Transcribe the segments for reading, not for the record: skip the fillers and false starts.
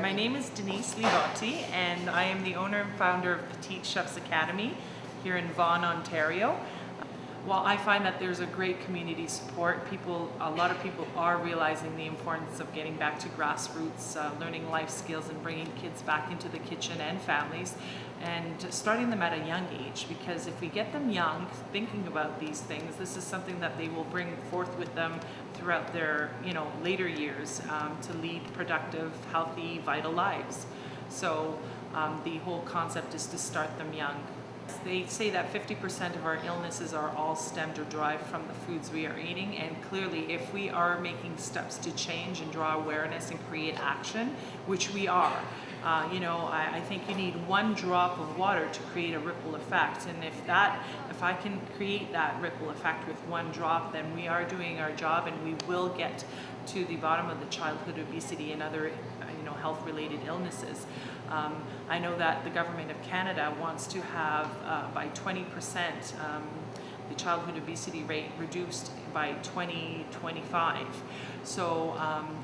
My name is Denise Livotti, and I am the owner and founder of Petits Chefs Academy here in Vaughan, Ontario. While I find that there's a great community support, a lot of people are realizing the importance of getting back to grassroots, learning life skills and bringing kids back into the kitchen and families, and starting them at a young age, because if we get them young thinking about these things, this is something that they will bring forth with them throughout their later years to lead productive, healthy, vital lives. So the whole concept is to start them young. They say that 50% of our illnesses are all stemmed or derived from the foods we are eating, and clearly if we are making steps to change and draw awareness and create action, which we are, I think you need one drop of water to create a ripple effect, and if I can create that ripple effect with one drop, then we are doing our job, and we will get to the bottom of the childhood obesity and other health-related illnesses. I know that the Government of Canada wants to have by 20% the childhood obesity rate reduced by 2025. So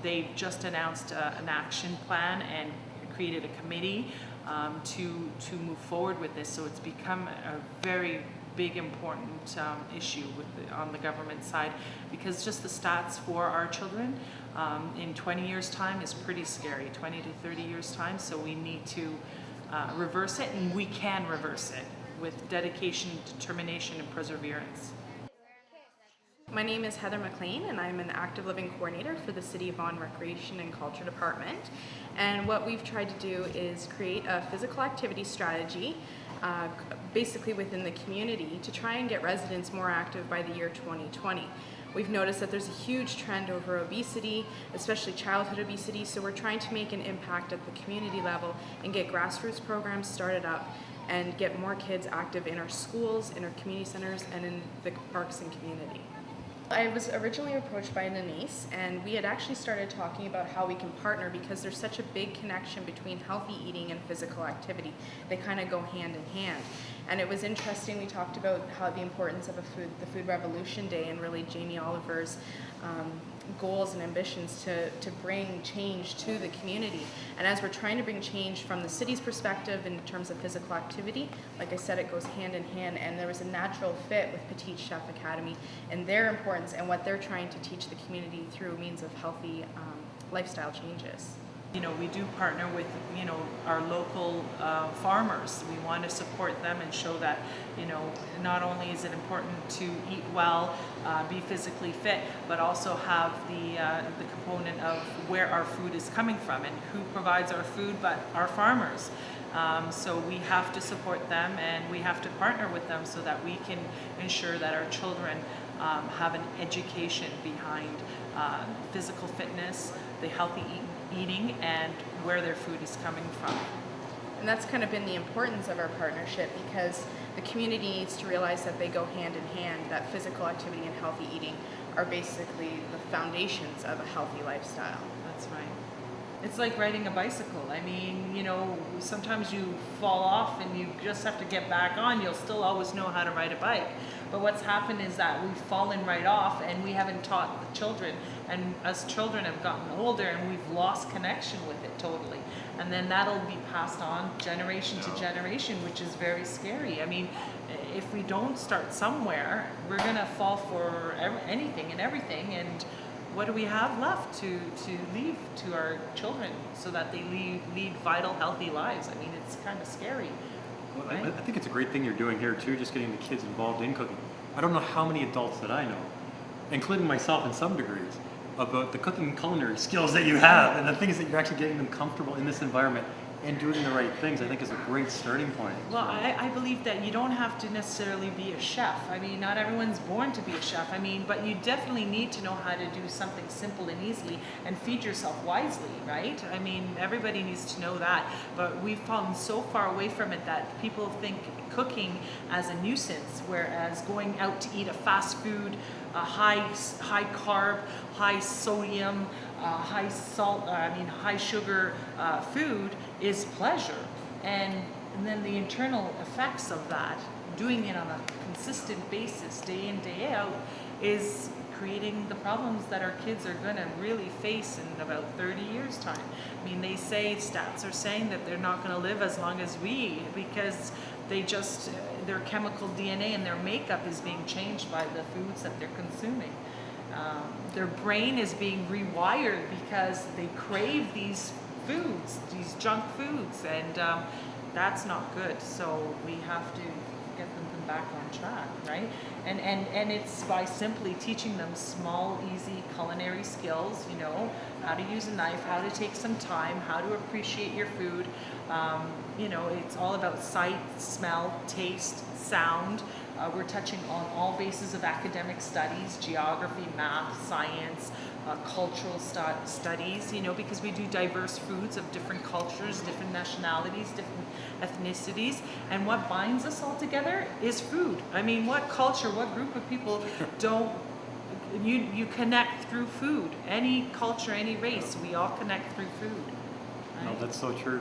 they've just announced an action plan and created a committee to move forward with this. So it's become a very big important issue on the government side, because just the stats for our children in 20 years time is pretty scary, 20 to 30 years time. So we need to reverse it, and we can reverse it with dedication, determination, and perseverance. My name is Heather McLean, and I'm an active living coordinator for the City of Vaughan Recreation and Culture Department. And what we've tried to do is create a physical activity strategy basically within the community to try and get residents more active by the year 2020. We've noticed that there's a huge trend over obesity, especially childhood obesity, so we're trying to make an impact at the community level and get grassroots programs started up and get more kids active in our schools, in our community centers, and in the parks and community. I was originally approached by Denise, and we had actually started talking about how we can partner, because there's such a big connection between healthy eating and physical activity. They kind of go hand in hand. And it was interesting, we talked about how the importance of the Food Revolution Day, and really Jamie Oliver's goals and ambitions to bring change to the community. And as we're trying to bring change from the city's perspective in terms of physical activity, like I said, it goes hand in hand, and there was a natural fit with Petits Chefs Academy and their importance and what they're trying to teach the community through means of healthy lifestyle changes. We do partner with, our local farmers. We want to support them and show that, not only is it important to eat well, be physically fit, but also have the component of where our food is coming from, and who provides our food but our farmers. So we have to support them, and we have to partner with them so that we can ensure that our children have an education behind physical fitness, the healthy eating, and where their food is coming from. And that's kind of been the importance of our partnership, because the community needs to realize that they go hand in hand, that physical activity and healthy eating are basically the foundations of a healthy lifestyle. That's right. It's like riding a bicycle. I mean, sometimes you fall off and you just have to get back on. You'll still always know how to ride a bike. But what's happened is that we've fallen right off, and we haven't taught the children. And as children have gotten older, and we've lost connection with it totally. And then that'll be passed on generation to generation, which is very scary. I mean, if we don't start somewhere, we're going to fall for anything and everything. And what do we have left to leave to our children so that they lead vital, healthy lives? I mean, it's kind of scary. Well, right? I think it's a great thing you're doing here too, just getting the kids involved in cooking. I don't know how many adults that I know, including myself in some degrees, about the cooking and culinary skills that you have, and the things that you're actually getting them comfortable in this environment and doing the right things. I think is a great starting point. Well, I believe that you don't have to necessarily be a chef. I mean, not everyone's born to be a chef. I mean, but you definitely need to know how to do something simple and easily and feed yourself wisely, right? I mean, everybody needs to know that. But we've fallen so far away from it that people think cooking as a nuisance, whereas going out to eat a fast food, high carb, high sodium, high salt, high sugar food is pleasure. And then the internal effects of that, doing it on a consistent basis, day in, day out, is creating the problems that our kids are going to really face in about 30 years time. I mean, they say, stats are saying that they're not going to live as long as we, because they just, their chemical DNA and their makeup is being changed by the foods that they're consuming. Their brain is being rewired because they crave these foods, these junk foods, and that's not good. So we have to get them back on track, right? And it's by simply teaching them small, easy culinary skills, you know, how to use a knife, how to take some time, how to appreciate your food. You know, it's all about sight, smell, taste, sound. We're touching on all bases of academic studies, geography, math, science, cultural studies, you know, because we do diverse foods of different cultures, different nationalities, different ethnicities, and what binds us all together is food. I mean, what culture, what group of people don't, you connect through food. Any culture, any race, we all connect through food. Right? No, that's so true.